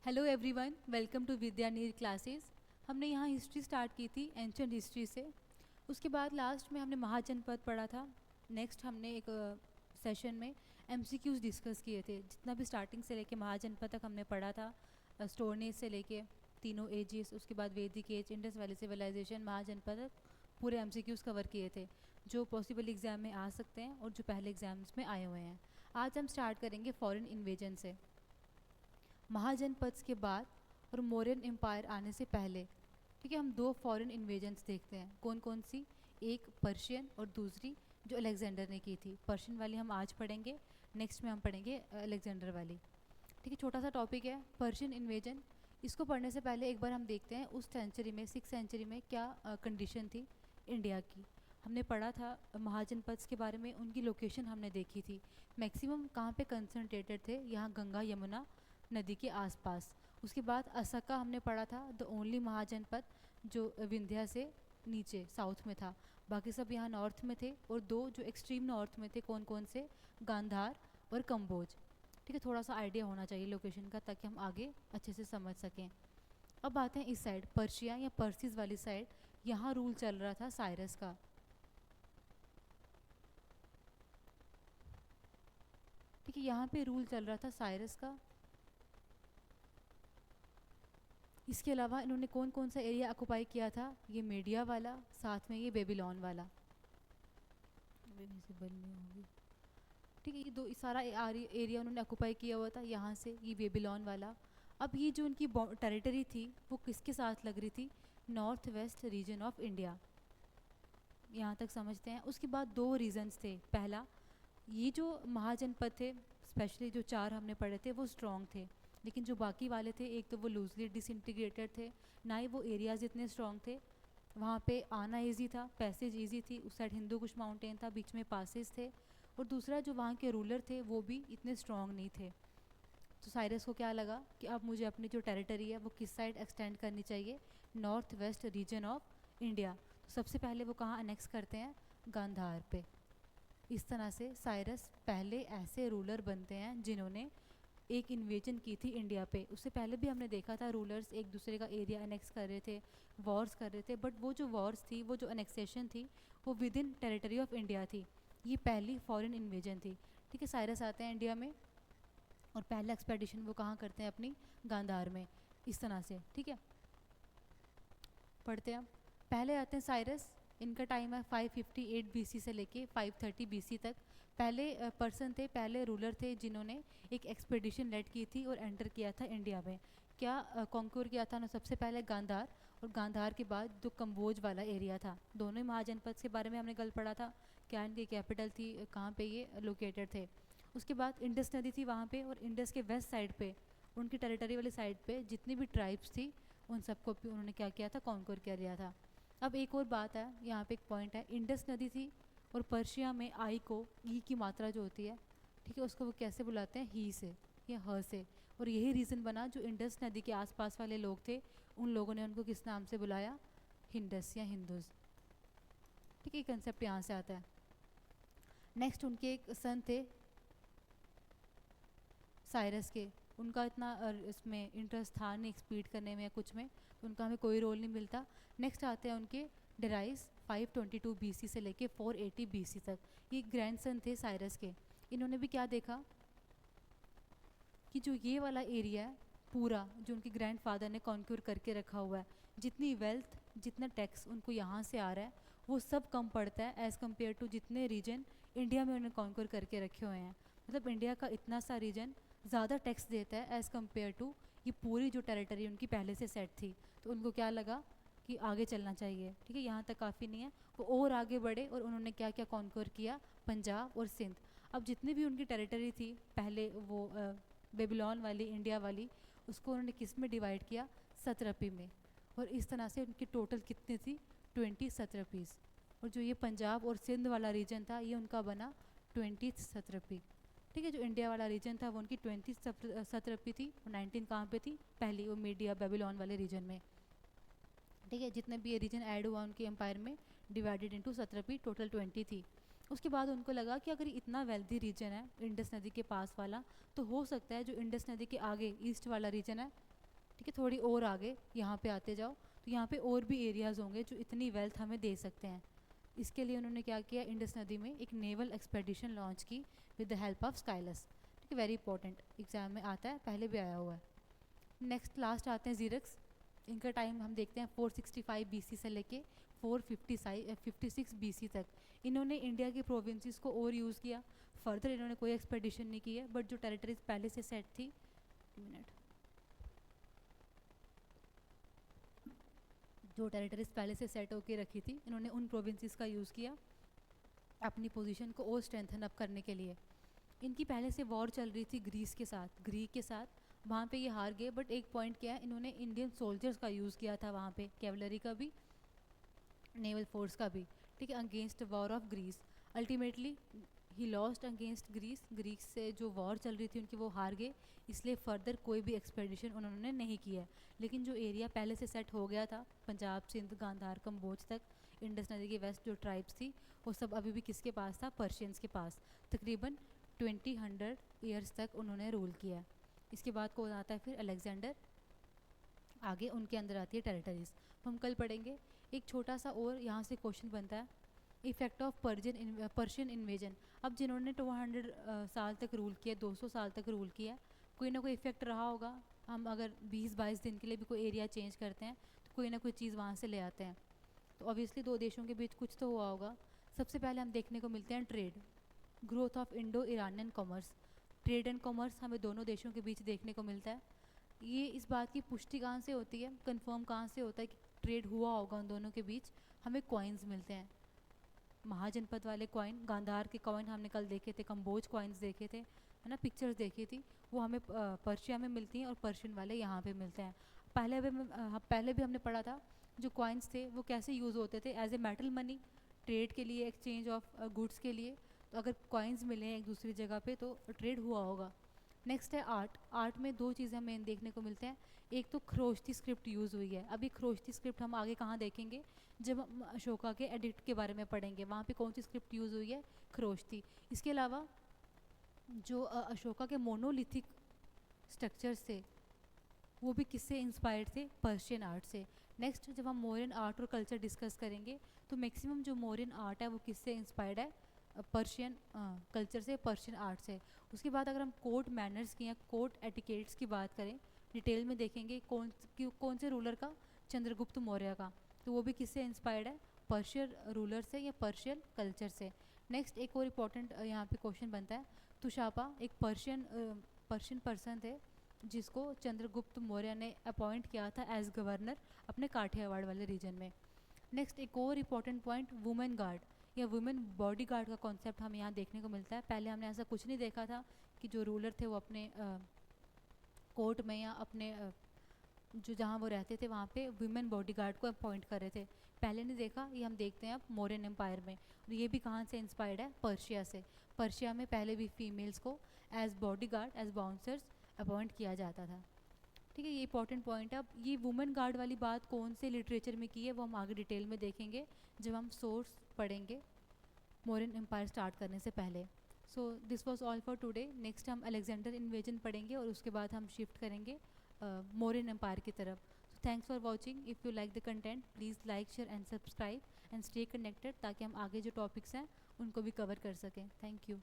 Hello everyone, welcome to विद्या नीर classes. हमने यहाँ हिस्ट्री स्टार्ट की थी, एंशियंट हिस्ट्री से। उसके बाद लास्ट में हमने महाजनपद पढ़ा था। नेक्स्ट हमने एक सेशन में एमसीक्यूज डिस्कस किए थे। जितना भी स्टार्टिंग से लेके महाजनपद तक हमने पढ़ा था, स्टोन एज से लेके तीनों एजेस, उसके बाद वैदिक एज, इंडस वैली सिविलाइजेशन, महाजनपद तक पूरे एमसीक्यूज कवर किए थे, जो पॉसिबल एग्ज़ाम में आ सकते हैं और जो पहले एग्जाम्स में आए हुए हैं। आज हम स्टार्ट करेंगे फॉरेन इन्वेजन से। महाजनपद के बाद और मौर्यन एम्पायर आने से पहले, ठीक है, हम दो फॉरेन इन्वेजन्स देखते हैं। कौन कौन सी? एक पर्शियन और दूसरी जो अलेक्जेंडर ने की थी। पर्शियन वाली हम आज पढ़ेंगे, नेक्स्ट में हम पढ़ेंगे अलेक्जेंडर वाली। ठीक है, छोटा सा टॉपिक है पर्शियन इन्वेजन। इसको पढ़ने से पहले एक बार हम देखते हैं उस सेंचुरी में, 6th सेंचुरी में क्या कंडीशन थी इंडिया की। हमने पढ़ा था महाजनपद के बारे में, उनकी लोकेशन हमने देखी थी। मैक्सिमम कहाँ पे कंसंट्रेटेड थे? यहाँ गंगा यमुना नदी के आसपास। उसके बाद असका हमने पढ़ा था, द ओनली महाजनपद जो विंध्या से नीचे साउथ में था। बाकी सब यहाँ नॉर्थ में थे, और दो जो एक्सट्रीम नॉर्थ में थे, कौन कौन से? गांधार और कंबोज। ठीक है, थोड़ा सा आइडिया होना चाहिए लोकेशन का, ताकि हम आगे अच्छे से समझ सकें। अब आते हैं इस साइड, पर्शिया या पर्सिस वाली साइड। यहाँ रूल चल रहा था साइरस का। ठीक है, यहाँ पे रूल चल रहा था साइरस का। इसके अलावा इन्होंने कौन कौन सा एरिया ऑक्युपाई किया था? ये मीडिया वाला, साथ में ये बेबीलोन वाला। विजिबल नहीं होगी। ठीक है, ये दो सारा एरिया उन्होंने ऑक्युपाई किया हुआ था। यहाँ से ये बेबीलोन वाला। अब ये जो उनकी टेरिटरी थी वो किसके साथ लग रही थी? North west region of India. यहाँ तक समझते हैं। उसके बाद दो रीजन्स थे। पहला, ये जो महाजनपद थे, स्पेशली जो चार हमने पढ़े थे, वो स्ट्रॉन्ग थे। लेकिन जो बाकी वाले थे, एक तो वो लूजली डिसइंटीग्रेटेड थे, ना ही वो एरियाज़ इतने स्ट्रॉन्ग थे। वहाँ पे आना इजी था, पैसेज इजी थी। उस साइड हिंदू कुश माउंटेन था, बीच में पासेज थे। और दूसरा, जो वहाँ के रूलर थे वो भी इतने स्ट्रॉन्ग नहीं थे। तो साइरस को क्या लगा कि अब मुझे अपनी जो टेरिटरी है वो किस साइड एक्सटेंड करनी चाहिए? North west region of India. तो सबसे पहले वो कहाँ अनेक्स करते हैं? गांधार पे। इस तरह से साइरस पहले ऐसे रूलर बनते हैं जिन्होंने एक इन्वेजन की थी इंडिया पे। उससे पहले भी हमने देखा था रूलर्स एक दूसरे का एरिया अनेक्स कर रहे थे, वॉर्स कर रहे थे, बट वो जो वॉर्स थी, वो जो अनेक्सेशन थी, वो with in territory of India थी। ये पहली फॉरेन इन्वेजन थी। ठीक है, साइरस आते हैं इंडिया में और पहला एक्सपेडिशन वो कहाँ करते हैं? अपनी गांधार में। इस तरह से, ठीक है, पढ़ते हैं। पहले आते हैं साइरस। इनका टाइम है 558 बीसी से लेके 530 बीसी तक। पहले पर्सन थे, पहले रूलर थे जिन्होंने एक एक्सपेडिशन लेड की थी और एंटर किया था इंडिया में। क्या कॉन्क्योर किया था ना? सबसे पहले गांधार, और गांधार के बाद जो कम्बोज वाला एरिया था। दोनों ही महाजनपद के बारे में हमने कल पढ़ा था, क्या इनकी कैपिटल थी, कहाँ पे ये लोकेटेड थे। उसके बाद इंडस नदी थी वहाँ पे, और इंडस के वेस्ट साइड पे, उनकी टेरिटरी वाली साइड पे जितनी भी ट्राइब्स थी, उन सबको भी उन्होंने क्या किया था? कॉन्क्योर कर लिया था। अब एक और बात है, यहाँ पे एक पॉइंट है। इंडस नदी थी, और पर्शिया में आई को, ई की मात्रा जो होती है, ठीक है, उसको वो कैसे बुलाते हैं? ही से या ह से। और यही रीज़न बना, जो इंडस नदी के आसपास वाले लोग थे, उन लोगों ने उनको किस नाम से बुलाया? हिंडस या हिंदूज। ठीक है, कंसेप्ट यहाँ से आता है। नेक्स्ट, उनके एक सन थे साइरस के। उनका इतना इसमें इंटरेस्ट था नहीं, एक्सपीड करने में या कुछ में, तो उनका हमें कोई रोल नहीं मिलता। नेक्स्ट आते हैं उनके डेराइस, 522 बीसी से लेके 480 बीसी तक। ये ग्रैंडसन थे साइरस के। इन्होंने भी क्या देखा कि जो ये वाला एरिया है पूरा, जो उनके ग्रैंडफादर ने कॉन्क्यूर करके रखा हुआ है, जितनी वेल्थ, जितना टैक्स उनको यहाँ से आ रहा है, वो सब कम पड़ता है एज़ कम्पेयर टू जितने रीजन इंडिया में उन्होंने कॉन्क्यूर करके रखे हुए हैं। मतलब इंडिया का इतना सा रीजन ज़्यादा टैक्स देता है एज़ कम्पेयर टू ये पूरी जो टेरिटरी उनकी पहले से सेट थी। तो उनको क्या लगा कि आगे चलना चाहिए। ठीक है, यहाँ तक काफ़ी नहीं है, वो और आगे बढ़े, और उन्होंने क्या क्या कॉन्क्योर किया? पंजाब और सिंध। अब जितनी भी उनकी टेरिटरी थी पहले, वो बेबीलोन वाली, इंडिया वाली, उसको उन्होंने किस में डिवाइड किया? सत्रपी में। और इस तरह से उनकी टोटल कितनी थी? 20 सत्रपीज़। और जो ये पंजाब और सिंध वाला रीजन था, ये उनका बना 20 सत्रपी। ठीक है, जो इंडिया वाला रीजन था वो उनकी 20 सत्रपी थी, और 19 कहाँ पे थी? पहली वो मीडिया बेबीलोन वाले रीजन में। ठीक है, जितने भी ये रीजन ऐड हुआ उनके एम्पायर में, डिवाइडेड इनटू सत्रपी, टोटल 20 थी। उसके बाद उनको लगा कि अगर इतना वेल्दी रीजन है इंडस नदी के पास वाला, तो हो सकता है जो इंडस नदी के आगे ईस्ट वाला रीजन है, ठीक है, थोड़ी और आगे यहाँ पे आते जाओ तो यहाँ पे और भी एरियाज़ होंगे जो इतनी वेल्थ हमें दे सकते हैं। इसके लिए उन्होंने क्या किया, इंडस नदी में एक नेवल एक्सपेडिशन लॉन्च की विद द हेल्प ऑफ स्काइलस। ठीक है, वेरी इंपॉर्टेंट, एग्जाम में आता है, पहले भी आया हुआ है। नेक्स्ट लास्ट आते हैं जीरक्स। इनका टाइम हम देखते हैं 465 बीसी से लेके 456 बीसी तक। इन्होंने इंडिया की प्रोविंसेस को और यूज़ किया। फर्दर इन्होंने कोई एक्सपेडिशन नहीं की है, बट जो टेरिटरीज पहले से सेट थी, मिनट, जो टेरिटरीज पहले से सेट होकर रखी थी, इन्होंने उन प्रोविंसेस का यूज़ किया अपनी पोजीशन को और स्ट्रेंथन अप करने के लिए। इनकी पहले से वॉर चल रही थी ग्रीस के साथ, ग्रीक के साथ, वहाँ पे ये हार गए। बट एक पॉइंट क्या है, इन्होंने इंडियन सोल्जर्स का यूज़ किया था वहाँ पे, कैवलरी का भी, नेवल फोर्स का भी। ठीक है, against war of Greece. Ultimately he lost against Greece, Greek से जो वॉर चल रही थी उनकी, वो हार गए, इसलिए फर्दर कोई भी एक्सपेडिशन उन्होंने नहीं किया। लेकिन जो एरिया पहले से सेट हो गया था, पंजाब, सिंध, गांधार, कम्बोज तक, इंडस नदी के वेस्ट जो ट्राइब्स थी, वो सब अभी भी किसके पास था, पर्शियंस के पास। तकरीबन 2000 ईयर्स तक उन्होंने रूल किया। इसके बाद कौन आता है फिर, अलेक्जेंडर। आगे उनके अंदर आती है टेरिटरीज, हम कल पढ़ेंगे। एक छोटा सा और यहाँ से क्वेश्चन बनता है, इफेक्ट ऑफ पर्शियन इन्वेजन। अब जिन्होंने 200 साल तक रूल किया, 200 साल तक रूल किया, कोई ना कोई इफेक्ट रहा होगा। हम अगर 20-22 दिन के लिए भी कोई एरिया चेंज करते हैं तो कोई ना कोई चीज़ वहाँ से ले आते हैं, तो ऑब्वियसली दो देशों के बीच कुछ तो हुआ होगा। सबसे पहले हम देखने को मिलते हैं trade, growth of Indo Iranian commerce. Trade and commerce हमें दोनों देशों के बीच देखने को मिलता है। ये इस बात की पुष्टि कहाँ से होती है, कंफर्म कहाँ से होता है कि ट्रेड हुआ होगा उन दोनों के बीच, हमें कॉइन्स मिलते हैं। महाजनपद वाले कॉइन, गांधार के कॉइन हमने कल देखे थे, कंबोज कॉइन्स देखे थे, है ना, पिक्चर्स देखी थी, वो हमें पर्शिया में मिलती हैं और पर्शियन वाले यहाँ पे मिलते हैं। पहले भी हमने पढ़ा था जो कॉइन्स थे वो कैसे यूज़ होते थे, as a metal money, trade के लिए, एक्सचेंज ऑफ गुड्स के लिए। तो अगर कॉइन्स मिले एक दूसरी जगह पे तो ट्रेड हुआ होगा। नेक्स्ट है आर्ट। आर्ट में दो चीज़ें हमें देखने को मिलते हैं, एक तो खरोष्टी स्क्रिप्ट यूज़ हुई है। अभी खरोष्टी स्क्रिप्ट हम आगे कहाँ देखेंगे, जब हम अशोका के एडिक्ट के बारे में पढ़ेंगे, वहाँ पे कौन सी स्क्रिप्ट यूज़ हुई है, खरोष्टी। इसके अलावा जो अशोका के मोनोलिथिक स्ट्रक्चर्स थे वो भी किससे इंस्पायर्ड थे, पर्शियन आर्ट से। नेक्स्ट जब हम मौर्यन आर्ट और कल्चर डिस्कस करेंगे तो मैक्सिमम जो मौर्यन आर्ट है वो किससे इंस्पायर्ड है, पर्शियन कल्चर से, पर्शियन आर्ट से। उसके बाद अगर हम कोर्ट मैनर्स की या कोर्ट एटिकेट्स की बात करें, डिटेल में देखेंगे कौन से रूलर का, चंद्रगुप्त मौर्य का, तो वो भी किससे इंस्पायर्ड है, पर्शियन रूलर से या पर्शियन कल्चर से। नेक्स्ट एक और इम्पॉर्टेंट यहाँ पे क्वेश्चन बनता है, तुशापा एक पर्शियन पर्सन थे जिसको चंद्रगुप्त मौर्य ने अपॉइंट किया था एज गवर्नर अपने काठियावाड़ वाले रीजन में। नेक्स्ट एक और इम्पॉर्टेंट पॉइंट, वुमेन गार्ड या वुमेन बॉडी गार्ड का कॉन्सेप्ट हमें यहाँ देखने को मिलता है। पहले हमने ऐसा कुछ नहीं देखा था कि जो रूलर थे वो अपने कोर्ट में या अपने जो जहाँ वो रहते थे वहाँ पे वुमेन बॉडी गार्ड को अपॉइंट कर रहे थे, पहले नहीं देखा, ये हम देखते हैं अब मौर्यन एम्पायर में। और ये भी कहाँ से इंस्पायर्ड है, पर्शिया से। पर्शिया में पहले भी फीमेल्स को as bodyguard, as bouncers appoint किया जाता था। ठीक है, ये इंपॉर्टेंट पॉइंट है। अब ये वुमेन गार्ड वाली बात कौन से लिटरेचर में की है वो हम आगे डिटेल में देखेंगे जब हम सोर्स पढ़ेंगे मौर्यन एम्पायर स्टार्ट करने से पहले। So this was all for today. Next हम अलेक्जेंडर इन्वेजन पढ़ेंगे और उसके बाद हम शिफ्ट करेंगे मौर्यन एम्पायर की तरफ। So thanks for watching. If you like the content please like, share and subscribe and stay connected, ताकि हम आगे जो टॉपिक्स हैं उनको भी कवर कर सकें। Thank you.